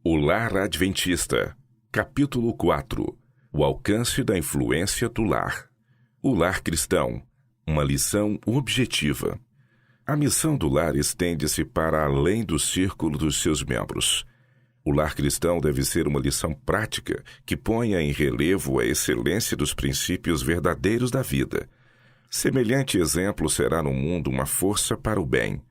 O Lar Adventista, capítulo 4. O alcance da influência do lar. O lar cristão, uma lição objetiva. A missão do lar estende-se para além do círculo dos seus membros. O lar cristão deve ser uma lição prática que ponha em relevo a excelência dos princípios verdadeiros da vida. Semelhante exemplo será no mundo uma força para o bem.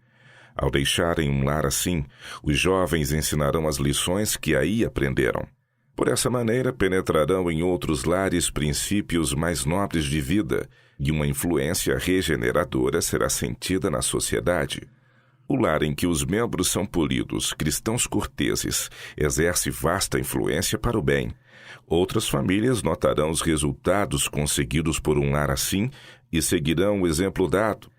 Ao deixarem um lar assim, os jovens ensinarão as lições que aí aprenderam. Por essa maneira, penetrarão em outros lares princípios mais nobres de vida, e uma influência regeneradora será sentida na sociedade. O lar em que os membros são polidos, cristãos corteses, exerce vasta influência para o bem. Outras famílias notarão os resultados conseguidos por um lar assim e seguirão o exemplo dado,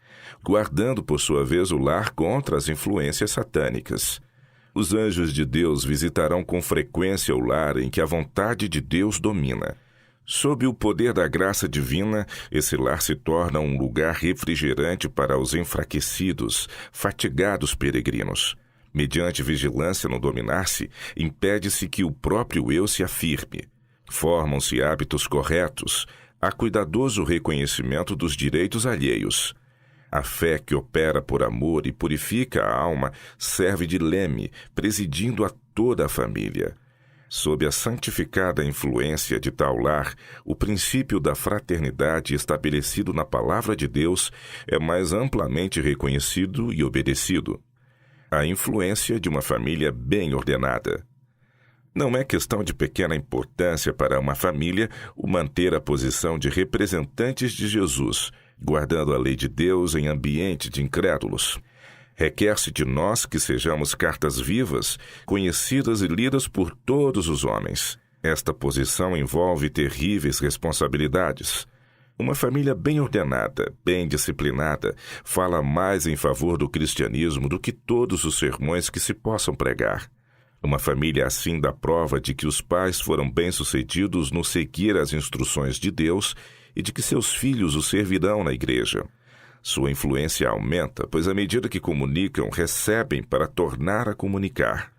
guardando, por sua vez, o lar contra as influências satânicas. Os anjos de Deus visitarão com frequência o lar em que a vontade de Deus domina. Sob o poder da graça divina, esse lar se torna um lugar refrigerante para os enfraquecidos, fatigados peregrinos. Mediante vigilância no dominar-se, impede-se que o próprio eu se afirme. Formam-se hábitos corretos, há cuidadoso reconhecimento dos direitos alheios. A fé que opera por amor e purifica a alma serve de leme, presidindo a toda a família. Sob a santificada influência de tal lar, o princípio da fraternidade estabelecido na Palavra de Deus é mais amplamente reconhecido e obedecido. A influência de uma família bem ordenada. Não é questão de pequena importância para uma família o manter a posição de representantes de Jesus, guardando a lei de Deus em ambiente de incrédulos. Requer-se de nós que sejamos cartas vivas, conhecidas e lidas por todos os homens. Esta posição envolve terríveis responsabilidades. Uma família bem ordenada, bem disciplinada, fala mais em favor do cristianismo do que todos os sermões que se possam pregar. Uma família assim dá prova de que os pais foram bem-sucedidos no seguir as instruções de Deus e de que seus filhos o servirão na igreja. Sua influência aumenta, pois à medida que comunicam, recebem para tornar a comunicar.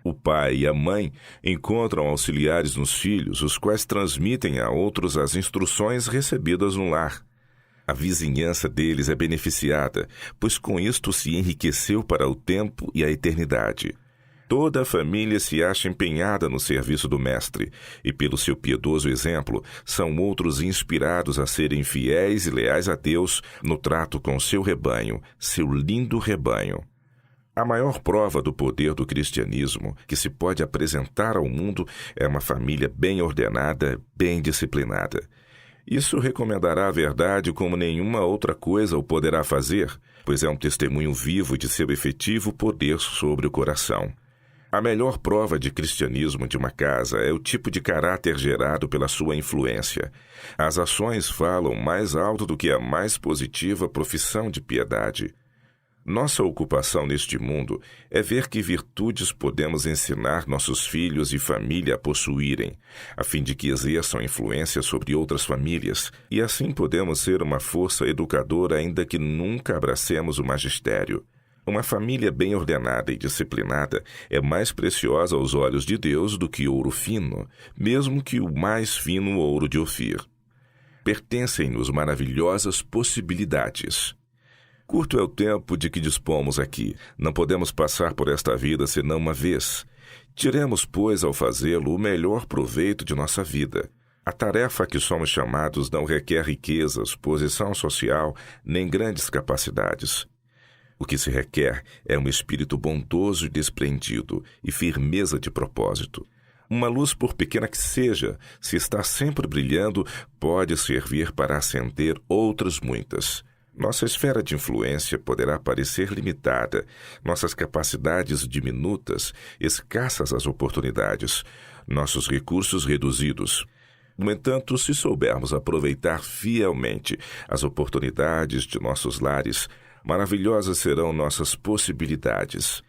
O pai e a mãe encontram auxiliares nos filhos, os quais transmitem a outros as instruções recebidas no lar. A vizinhança deles é beneficiada, pois com isto se enriqueceu para o tempo e a eternidade. Toda a família se acha empenhada no serviço do Mestre, e pelo seu piedoso exemplo, são outros inspirados a serem fiéis e leais a Deus no trato com seu rebanho, seu lindo rebanho. A maior prova do poder do cristianismo que se pode apresentar ao mundo é uma família bem ordenada, bem disciplinada. Isso recomendará a verdade como nenhuma outra coisa o poderá fazer, pois é um testemunho vivo de seu efetivo poder sobre o coração. A melhor prova de cristianismo de uma casa é o tipo de caráter gerado pela sua influência. As ações falam mais alto do que a mais positiva profissão de piedade. Nossa ocupação neste mundo é ver que virtudes podemos ensinar nossos filhos e família a possuírem, a fim de que exerçam influência sobre outras famílias, e assim podemos ser uma força educadora ainda que nunca abracemos o magistério. Uma família bem ordenada e disciplinada é mais preciosa aos olhos de Deus do que ouro fino, mesmo que o mais fino ouro de Ofir. Pertencem-nos maravilhosas possibilidades. Curto é o tempo de que dispomos aqui. Não podemos passar por esta vida senão uma vez. Tiremos, pois, ao fazê-lo, o melhor proveito de nossa vida. A tarefa a que somos chamados não requer riquezas, posição social, nem grandes capacidades. O que se requer é um espírito bondoso e desprendido e firmeza de propósito. Uma luz, por pequena que seja, se está sempre brilhando, pode servir para acender outras muitas. Nossa esfera de influência poderá parecer limitada, nossas capacidades diminutas, escassas as oportunidades, nossos recursos reduzidos. No entanto, se soubermos aproveitar fielmente as oportunidades de nossos lares, maravilhosas serão nossas possibilidades.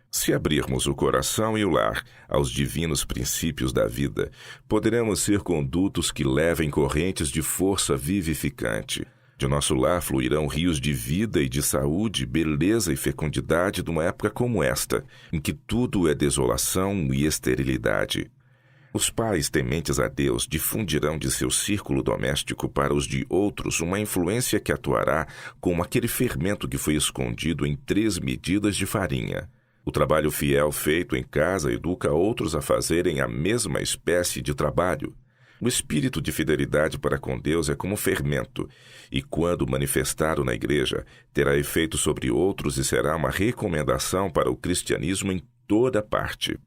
Se abrirmos o coração e o lar aos divinos princípios da vida, poderemos ser condutos que levem correntes de força vivificante. De nosso lar fluirão rios de vida e de saúde, beleza e fecundidade numa época como esta, em que tudo é desolação e esterilidade. Os pais tementes a Deus difundirão de seu círculo doméstico para os de outros uma influência que atuará como aquele fermento que foi escondido em 3 medidas de farinha. O trabalho fiel feito em casa educa outros a fazerem a mesma espécie de trabalho. O espírito de fidelidade para com Deus é como fermento, e quando manifestado na igreja, terá efeito sobre outros e será uma recomendação para o cristianismo em toda parte.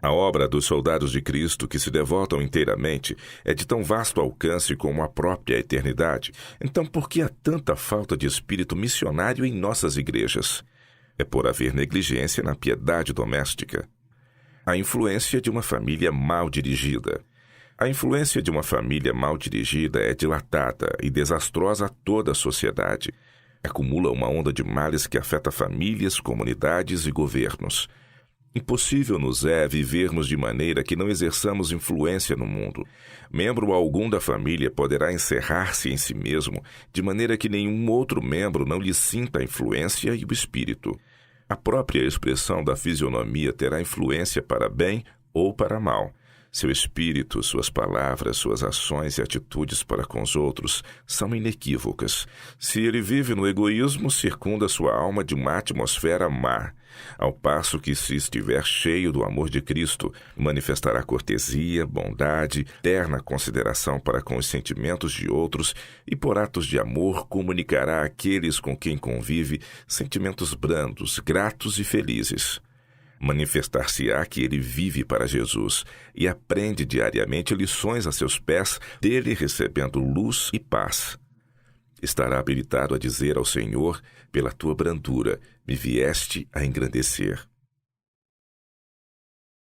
A obra dos soldados de Cristo que se devotam inteiramente é de tão vasto alcance como a própria eternidade. Então, por que há tanta falta de espírito missionário em nossas igrejas? É por haver negligência na piedade doméstica. A influência de uma família mal dirigida. A influência de uma família mal dirigida é dilatada e desastrosa a toda a sociedade. Acumula uma onda de males que afeta famílias, comunidades e governos. Impossível nos é vivermos de maneira que não exerçamos influência no mundo. Membro algum da família poderá encerrar-se em si mesmo, de maneira que nenhum outro membro não lhe sinta a influência e o espírito. A própria expressão da fisionomia terá influência para bem ou para mal. Seu espírito, suas palavras, suas ações e atitudes para com os outros são inequívocas. Se ele vive no egoísmo, circunda sua alma de uma atmosfera má, ao passo que, se estiver cheio do amor de Cristo, manifestará cortesia, bondade, terna consideração para com os sentimentos de outros e, por atos de amor, comunicará àqueles com quem convive sentimentos brandos, gratos e felizes. Manifestar-se-á que ele vive para Jesus e aprende diariamente lições a seus pés, dele recebendo luz e paz. Estará habilitado a dizer ao Senhor, pela tua brandura, me vieste a engrandecer.